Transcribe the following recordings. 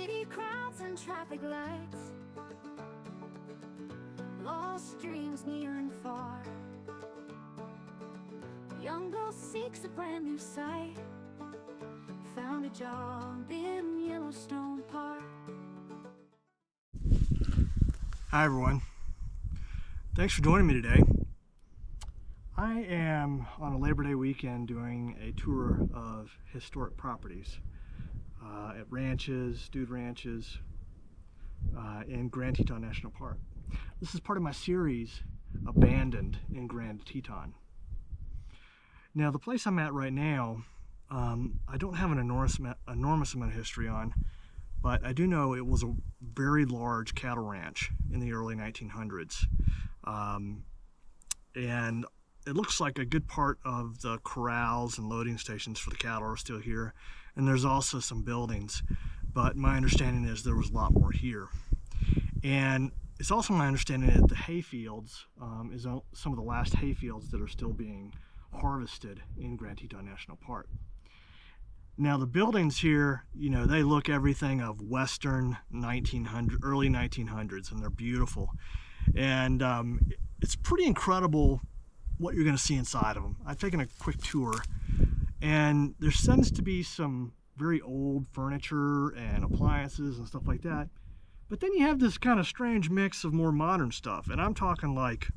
City crowds and traffic lights, lost dreams near and far. A young girl seeks a brand new sight, found a job in Yellowstone Park. Hi everyone, thanks for joining me today. I am on a Labor Day weekend doing a tour of historic properties at ranches, dude ranches in Grand Teton National Park. This is part of my series, Abandoned in Grand Teton. Now the place I'm at right now, I don't have an enormous amount of history on, but I do know it was a very large cattle ranch in the early 1900s. And it looks like a good part of the corrals and loading stations for the cattle are still here. And there's also some buildings, but my understanding is there was a lot more here. And it's also my understanding that the hay fields is some of the last hay fields that are still being harvested in Grand Teton National Park. Now the buildings here, you know, they look everything of Western 1900, early 1900s, and they're beautiful. And it's pretty incredible what you're going to see inside of them. I've taken a quick tour, and there tends to be some very old furniture and appliances and stuff like that. But then you have this kind of strange mix of more modern stuff, and I'm talking like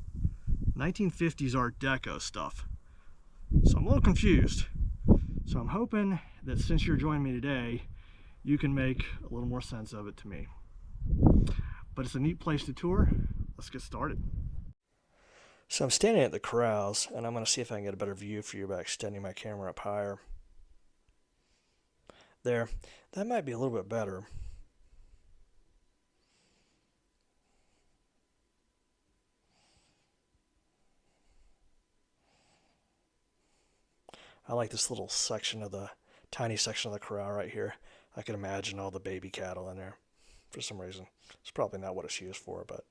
1950s Art Deco stuff. So I'm a little confused. So I'm hoping that since you're joining me today, you can make a little more sense of it to me. But it's a neat place to tour. Let's get started. So I'm standing at the corrals, and I'm going to see if I can get a better view for you by extending my camera up higher. There, that might be a little bit better. I like this little section of the, tiny section of the corral right here. I can imagine all the baby cattle in there for some reason. It's probably not what it's used for, but...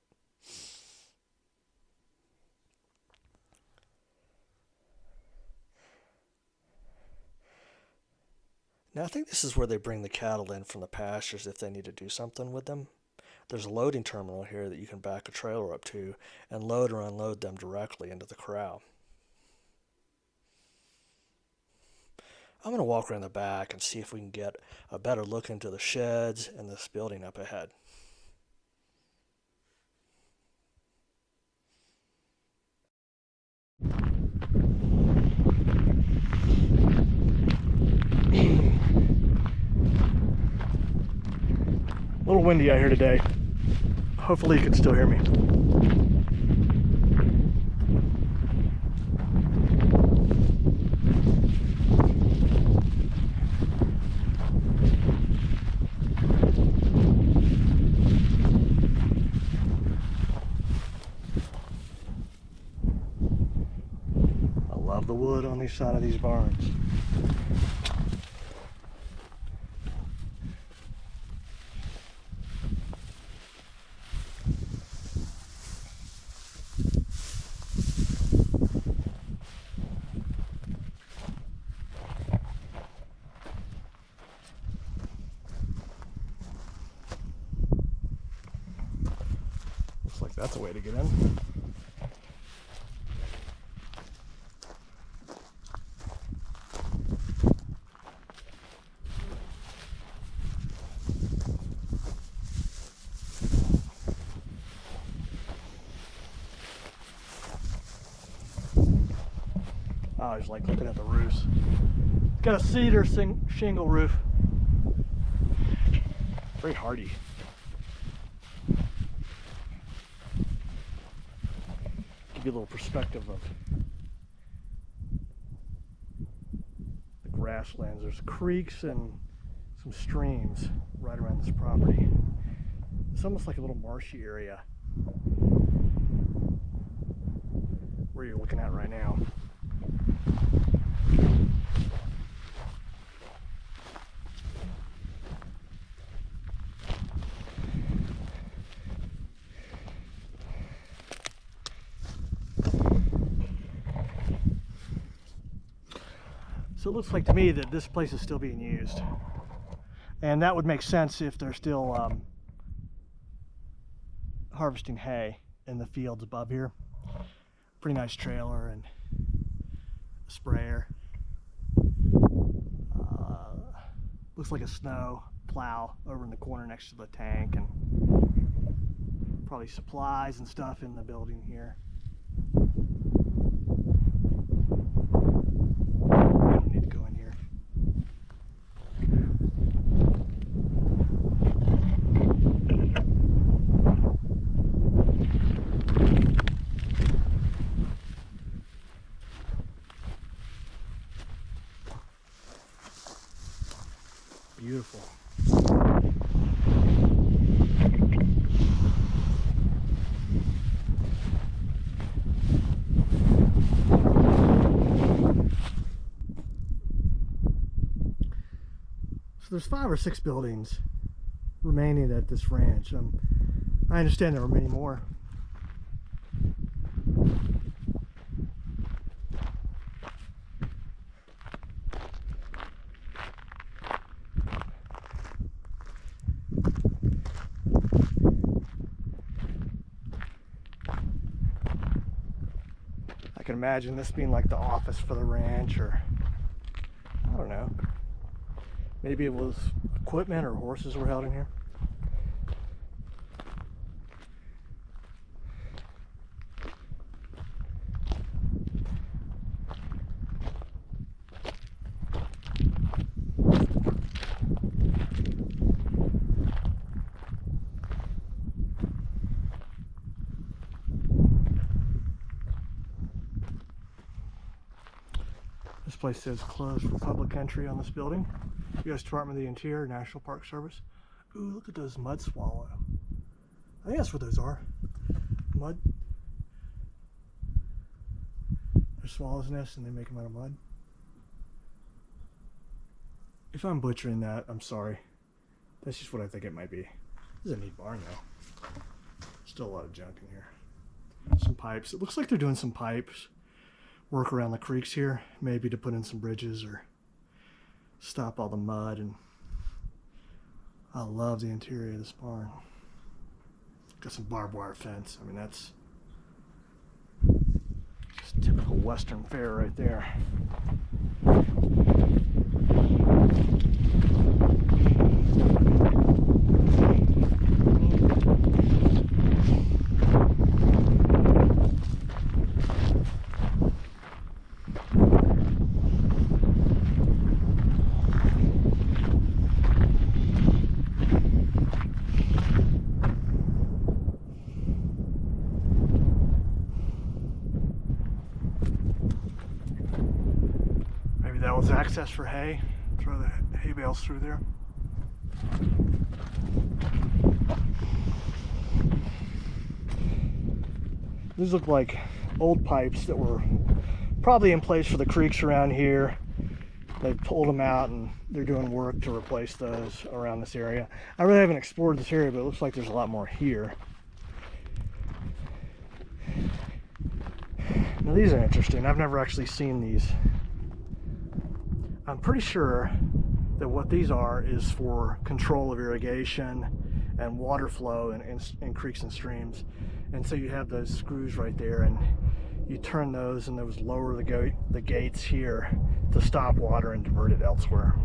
Now I think this is where they bring the cattle in from the pastures if they need to do something with them. There's a loading terminal here that you can back a trailer up to and load or unload them directly into the corral. I'm going to walk around the back and see if we can get a better look into the sheds and this building up ahead. A little windy out here today. Hopefully you can still hear me. I love the wood on each side of these barns. Looks like that's a way to get in. I always like looking at the roofs. It's got a cedar shingle roof. Very hardy. Give you a little perspective of the grasslands. There's creeks and some streams right around this property. It's almost like a little marshy area where you're looking at right now. So it looks like to me that this place is still being used. And that would make sense if they're still harvesting hay in the fields above here. Pretty nice trailer and a sprayer. Looks like a snow plow over in the corner next to the tank, and probably supplies and stuff in the building here. I don't need to go in here. Beautiful. So there's 5 or 6 buildings remaining at this ranch. I understand there are many more. I can imagine this being like the office for the ranch, or I don't know. Maybe it was equipment or horses were held in here. This place says closed for public entry on this building. U.S. Department of the Interior, National Park Service. Ooh, look at those mud swallow. I think that's what those are. Mud. They're swallows' nests and they make them out of mud. If I'm butchering that, I'm sorry. That's just what I think it might be. This is a neat barn though. Still a lot of junk in here. Some pipes. It looks like they're doing some pipes work around the creeks here, maybe to put in some bridges or stop all the mud. And I love the interior of this barn. Got some barbed wire fence. I mean, that's just typical Western fare right there. That was access for hay. Throw the hay bales through there. These look like old pipes that were probably in place for the creeks around here. They pulled them out and they're doing work to replace those around this area. I really haven't explored this area, but it looks like there's a lot more here. Now these are interesting. I've never actually seen these. I'm pretty sure that what these are is for control of irrigation and water flow in creeks and streams. And so you have those screws right there, and you turn those, and those lower the gates here to stop water and divert it elsewhere.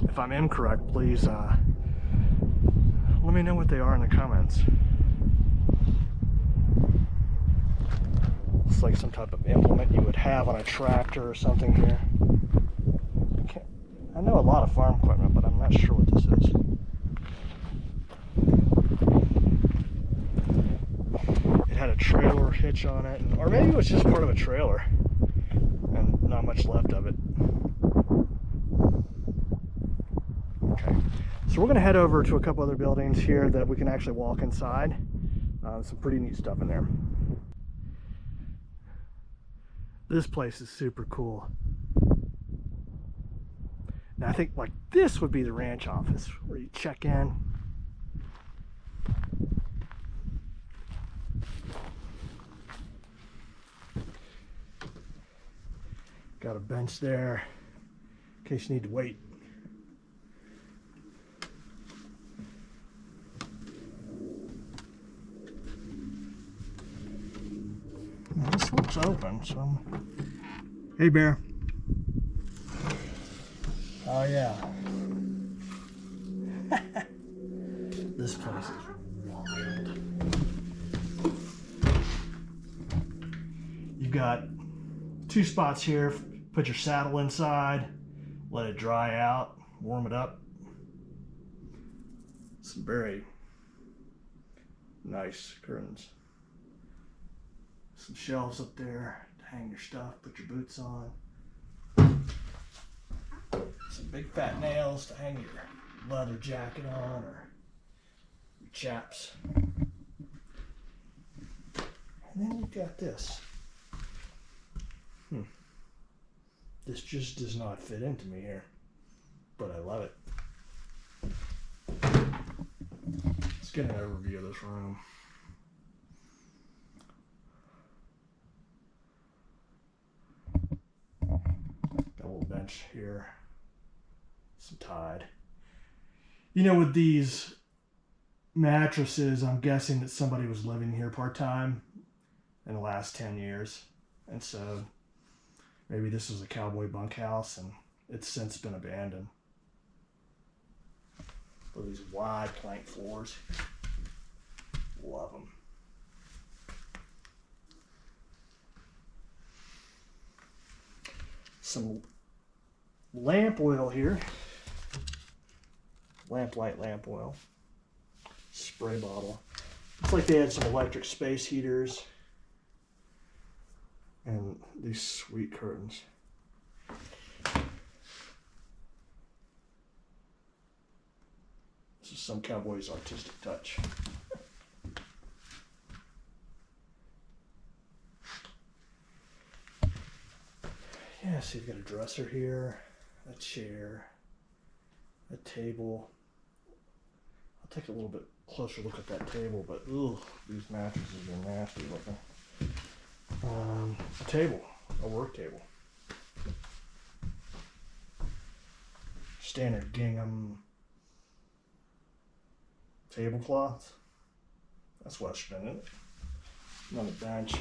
If I'm incorrect, please let me know what they are in the comments. It's like some type of implement you would have on a tractor or something here. I know a lot of farm equipment, but I'm not sure what this is. It had a trailer hitch on it, or maybe it was just part of a trailer and not much left of it. Okay, so we're going to head over to a couple other buildings here that we can actually walk inside. Some pretty neat stuff in there. This place is super cool. Now I think like this would be the ranch office where you check in. Got a bench there in case you need to wait. Now, this looks open, so. Hey, bear. Oh, yeah. This place is wild. You've got 2 spots here. Put your saddle inside, let it dry out, warm it up. Some very nice curtains. Some shelves up there to hang your stuff, put your boots on. Some big fat nails to hang your leather jacket on or your chaps. And then you've got this. This just does not fit into me here, but I love it. Let's get an overview of this room. Got a little bench here, some Tide. You know, with these mattresses, I'm guessing that somebody was living here part-time in the last 10 years. And so maybe this was a cowboy bunkhouse and it's since been abandoned. Look at these wide plank floors. Love them. Some lamp oil here. Lamplight lamp oil. Spray bottle. Looks like they had some electric space heaters. And these sweet curtains. This is some cowboy's artistic touch. Yeah, so you've got a dresser here, a chair, a table. I'll take a little bit closer look at that table, but ugh, these mattresses are nasty looking. A table, a work table. Standard gingham tablecloth. That's Western, isn't it? Another bench.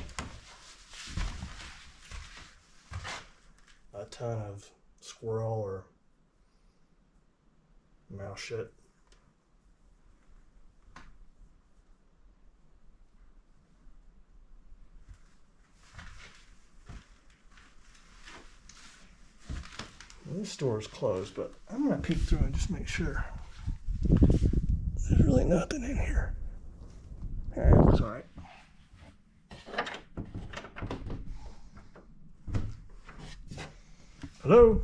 A ton of squirrel or mouse shit. Well, this store is closed, but I'm gonna peek through and just make sure. There's really nothing in here. Alright, that's alright. Hello?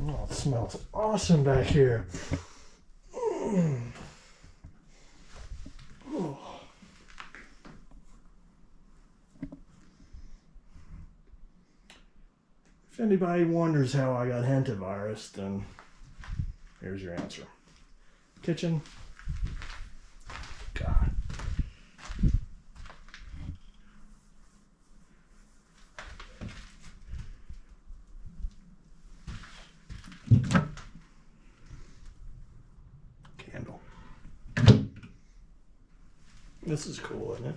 Oh, it smells awesome back here. Oh. If anybody wonders how I got hantavirus, then here's your answer. Kitchen. God. Candle. This is cool, isn't it?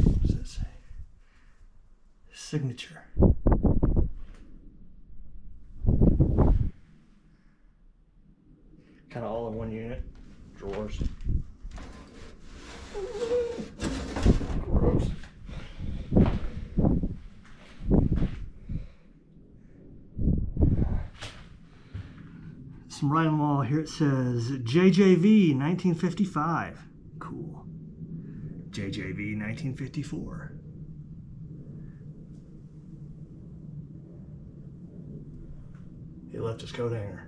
What does that say? Signature. Kind of all in one unit. Drawers. Gross. Some writing on the wall here. It says JJV 1955. Cool. JJV 1954. He left his coat hanger.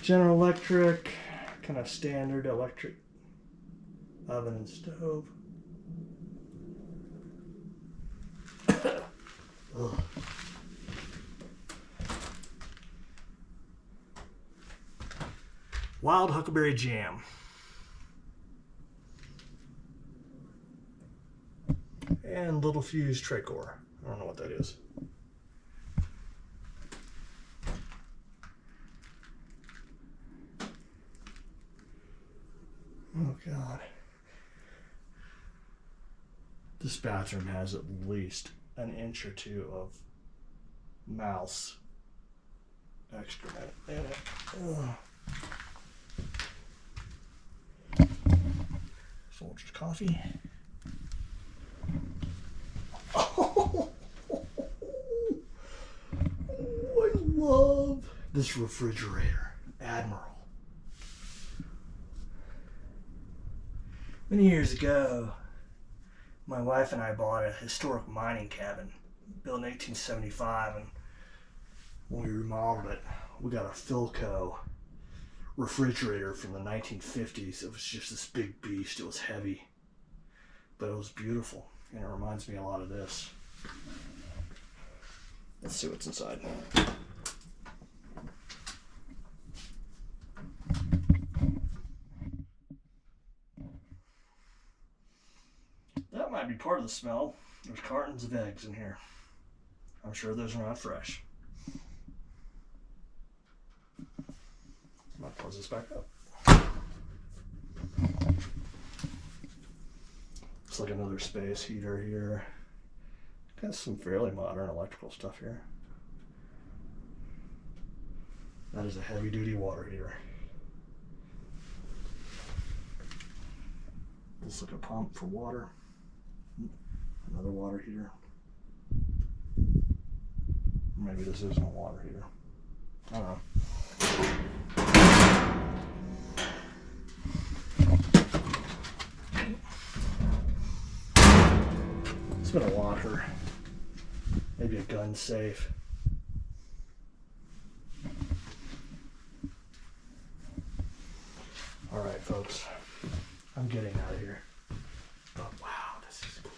General Electric, kind of standard electric oven and stove. Ugh. Wild huckleberry jam. and little fused trachor. I don't know what that is. Oh God. This bathroom has at least an inch or two of mouse excrement in it. Ugh. Soldier's coffee. Oh, I love this refrigerator, Admiral. Many years ago, my wife and I bought a historic mining cabin built in 1875, and when we remodeled it, we got a Philco refrigerator from the 1950s. It was just this big beast. It was heavy, but it was beautiful, and it reminds me a lot of this. Let's see what's inside. That might be part of the smell. There's cartons of eggs in here. I'm sure those are not fresh. I'm gonna close this back up. It's like another space heater here. Got some fairly modern electrical stuff here. That is a heavy duty water heater. Looks like a pump for water. Another water heater. Maybe this isn't a water heater. I don't know. It's been a locker. Maybe a gun safe. All right, folks. I'm getting out of here. But wow, this is cool.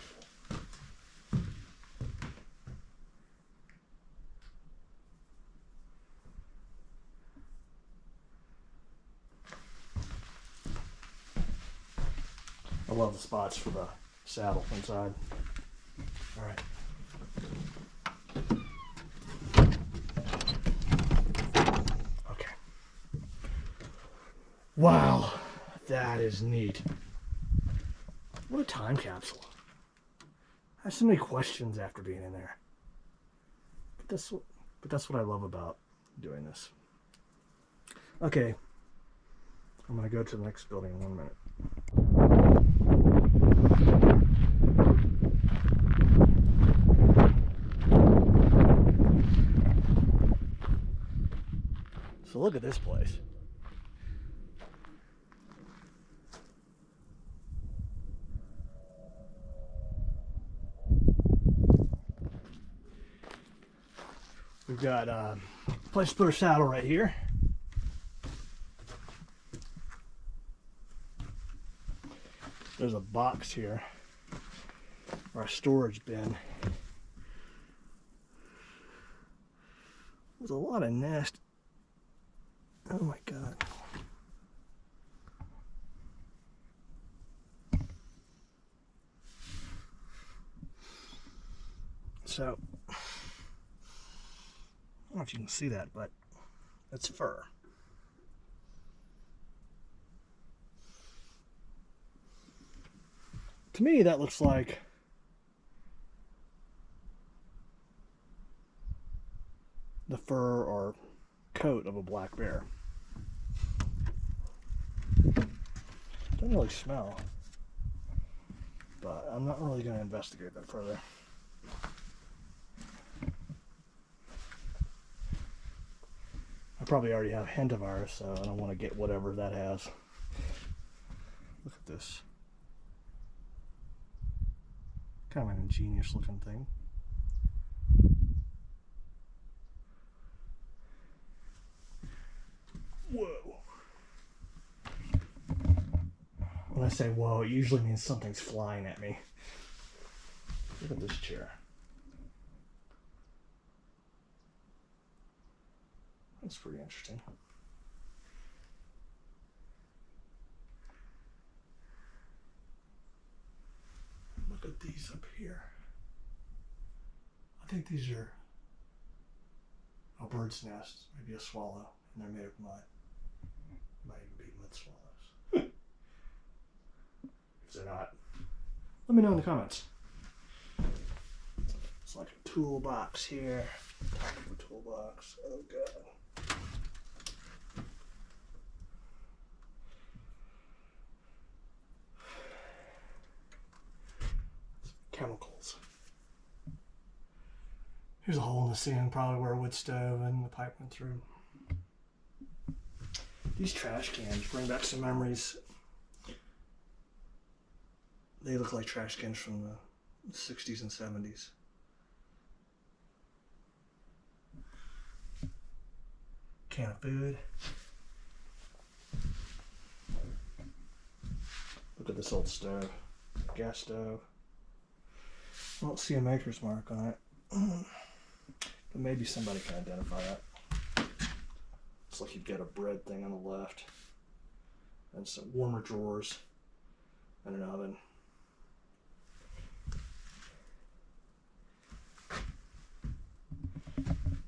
I love the spots for the saddle inside. All right. Okay. Wow, that is neat. What a time capsule. I have so many questions after being in there. But that's what I love about doing this. Okay. I'm gonna go to the next building in 1 minute. So look at this place. We've got a place to put our saddle right here. There's a box here, or a storage bin. There's a lot of nest. Oh my God. So, I don't know if you can see that, but it's fur. To me, that looks like the fur or coat of a black bear. Doesn't really smell, but I'm not really going to investigate that further. I probably already have hantavirus, so I don't want to get whatever that has. Look at this. Kind of an ingenious looking thing. Whoa. When I say whoa, it usually means something's flying at me. Look at this chair. That's pretty interesting. Look put these up here. I think these are a bird's nest, maybe a swallow, and they're made of mud. Might even be mud swallows. If they're not, let me know in the comments. It's like a toolbox here. Top of a toolbox. Oh god. Chemicals. Here's a hole in the ceiling, probably where a wood stove and the pipe went through. These trash cans bring back some memories. They look like trash cans from the 60s and 70s. Can of food. Look at this old stove. Gas stove. I don't see a maker's mark on it. But maybe somebody can identify that. Looks like you've got a bread thing on the left. And some warmer drawers. And an oven.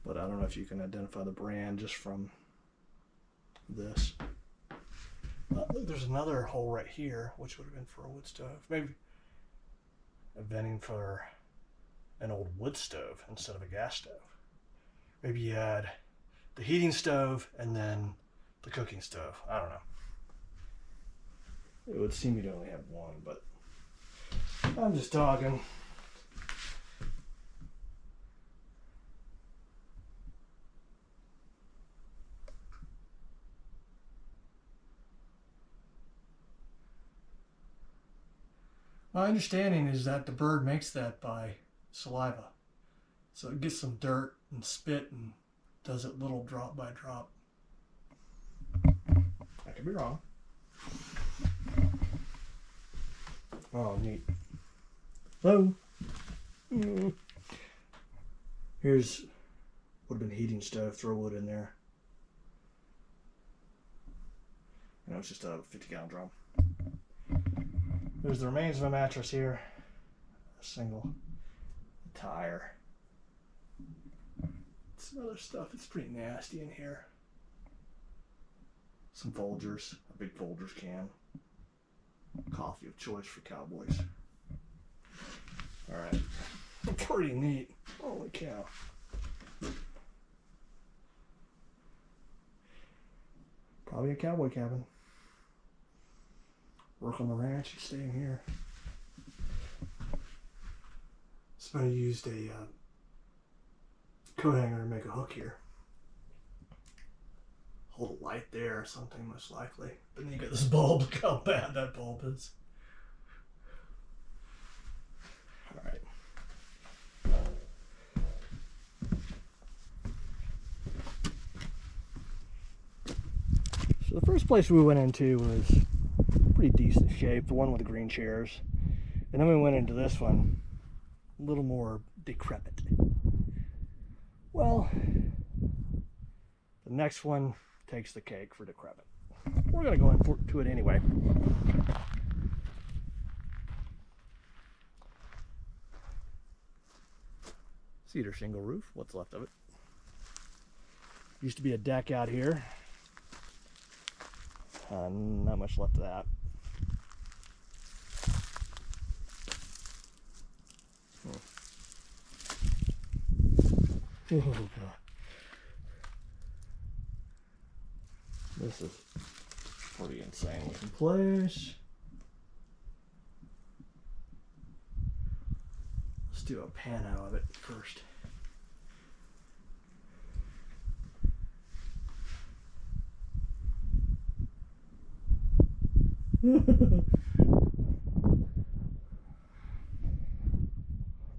But I don't know if you can identify the brand just from this. Look, there's another hole right here, which would have been for a wood stove. Maybe a venting for an old wood stove instead of a gas stove. Maybe you had the heating stove and then the cooking stove. I don't know. It would seem you'd only have one, but I'm just talking. My understanding is that the bird makes that by saliva. So it gets some dirt and spit and does it little drop by drop. I could be wrong. Oh, neat. Hello. Here's, would have been heating stove, throw wood in there. You know, it's just a 50-gallon drum. There's the remains of a mattress here. A single tire. Some other stuff that's pretty nasty in here. Some Folgers, a big Folgers can. Coffee of choice for cowboys. Alright. Pretty neat. Holy cow. Probably a cowboy cabin. Work on the ranch, staying here. Somebody used a coat hanger to make a hook here. Hold a light there or something, most likely. But then you get this bulb. Look how bad that bulb is. Alright. So the first place we went into was pretty decent shape, the one with the green chairs. And then we went into this one, a little more decrepit. Well, the next one takes the cake for decrepit. We're going to go into it anyway. Cedar shingle roof, what's left of it. Used to be a deck out here. Not much left of that. Oh god. This is pretty insane looking place. Let's do a pan out of it first.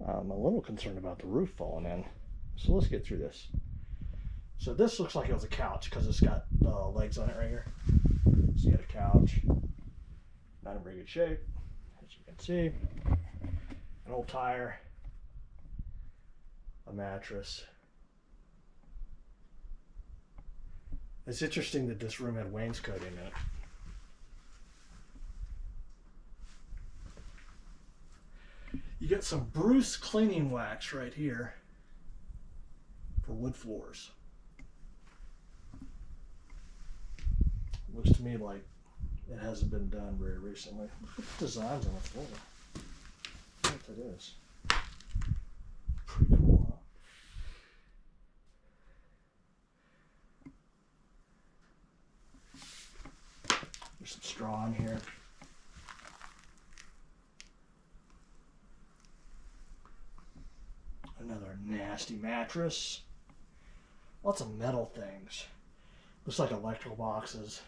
I'm a little concerned about the roof falling in. So let's get through this. So this looks like it was a couch because it's got legs on it right here. So you got a couch. Not in very good shape, as you can see. An old tire. A mattress. It's interesting that this room had wainscoting in it. get some Bruce cleaning wax right here for wood floors. Looks to me like it hasn't been done very recently. Look at the designs on the floor. I don't know what that is. Pretty cool, huh? There's some straw in here. Another nasty mattress. Lots of metal things. Looks like electrical boxes.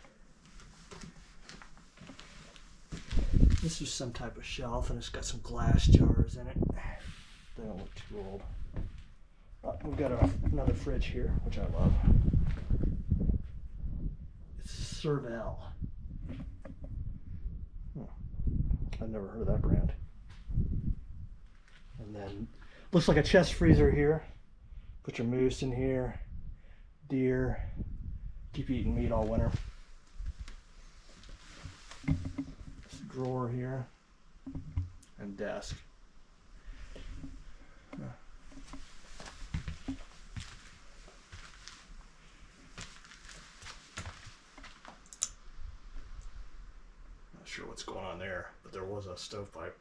This is some type of shelf, and it's got some glass jars in it. They don't look too old. We've got another fridge here, which I love. It's Serval. I've never heard of that brand. And then looks like a chest freezer here. Put your moose in here. Deer. Keep eating meat all winter. This drawer here. And desk. Not sure what's going on there, but there was a stovepipe.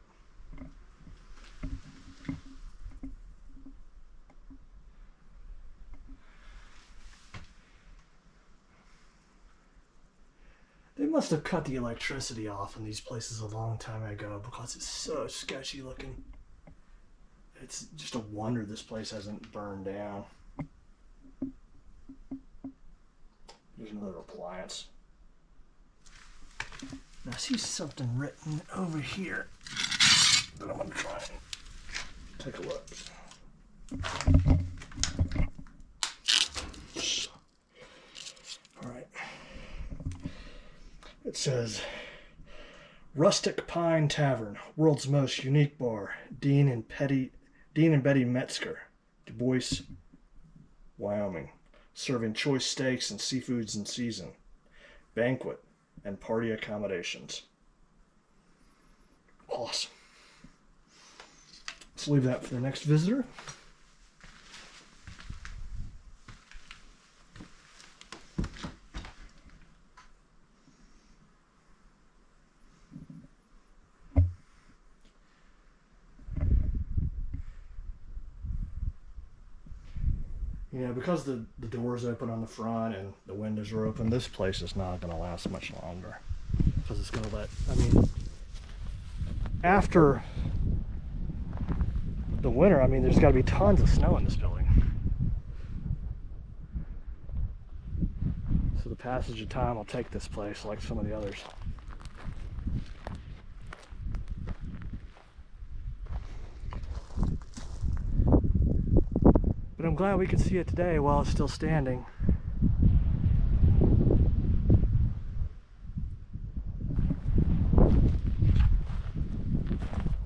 They must have cut the electricity off in these places a long time ago because it's so sketchy looking. It's just a wonder this place hasn't burned down. There's another appliance. Now I see something written over here that I'm going to try and take a look. All right. It says, Rustic Pine Tavern, world's most unique bar, Dean and Betty Metzger, Du Bois, Wyoming, serving choice steaks and seafoods in season, banquet and party accommodations. Awesome. Let's leave that for the next visitor. You know, because the doors open on the front and the windows are open, this place is not going to last much longer. Because it's going to let, I mean, after the winter, I mean, there's got to be tons of snow in this building. So the passage of time will take this place like some of the others. But I'm glad we could see it today while it's still standing.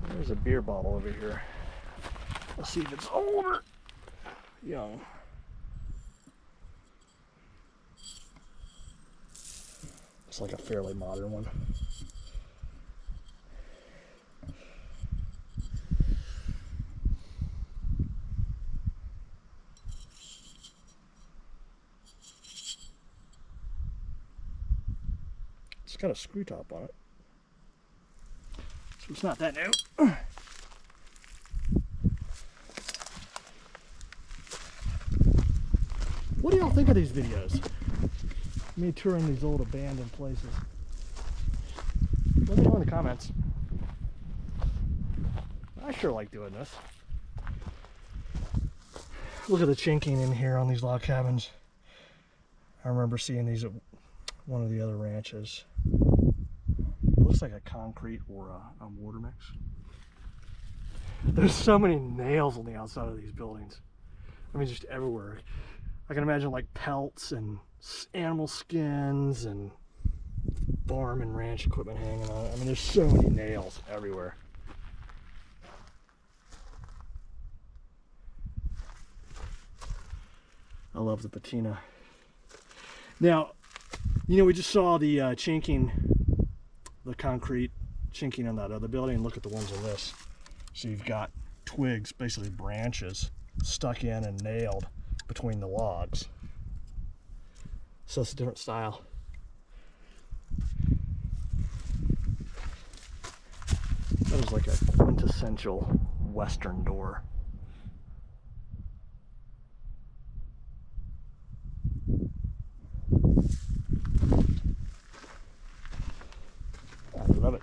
There's a beer bottle over here. Let's see if it's old or young. It's like a fairly modern one. It's got a screw top on it, so it's not that new. What do y'all think of these videos? Me touring these old abandoned places. Let me know in the comments. I sure like doing this. Look at the chinking in here on these log cabins. I remember seeing these at one of the other ranches. It looks like a concrete or a mortar mix. There's so many nails on the outside of these buildings. I mean, just everywhere. I can imagine like pelts and animal skins and farm and ranch equipment hanging on it. I mean, there's so many nails everywhere. I love the patina. Now, you know, we just saw the chinking, the concrete chinking on that other building. Look at the ones on this. So you've got twigs, basically branches, stuck in and nailed between the logs. So it's a different style. That is like a quintessential Western door. I love it.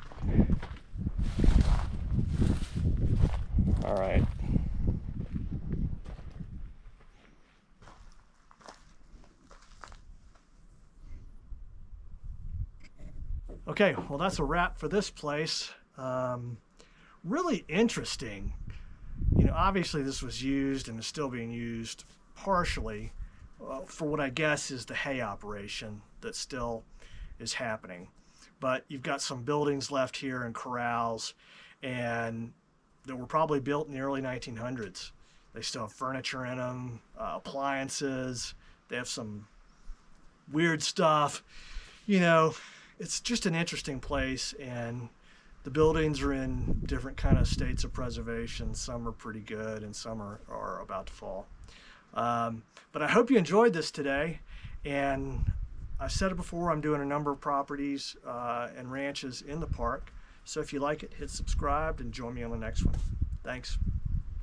All right. Okay, well that's a wrap for this place. Really interesting. You know, obviously this was used and is still being used partially for what I guess is the hay operation that still is happening. But you've got some buildings left here and corrals, and that were probably built in the early 1900s. They still have furniture in them, appliances. They have some weird stuff. You know, it's just an interesting place, and the buildings are in different kind of states of preservation. Some are pretty good and some are about to fall. But I hope you enjoyed this today, and I've said it before, I'm doing a number of properties and ranches in the park. So if you like it, hit subscribe and join me on the next one. Thanks.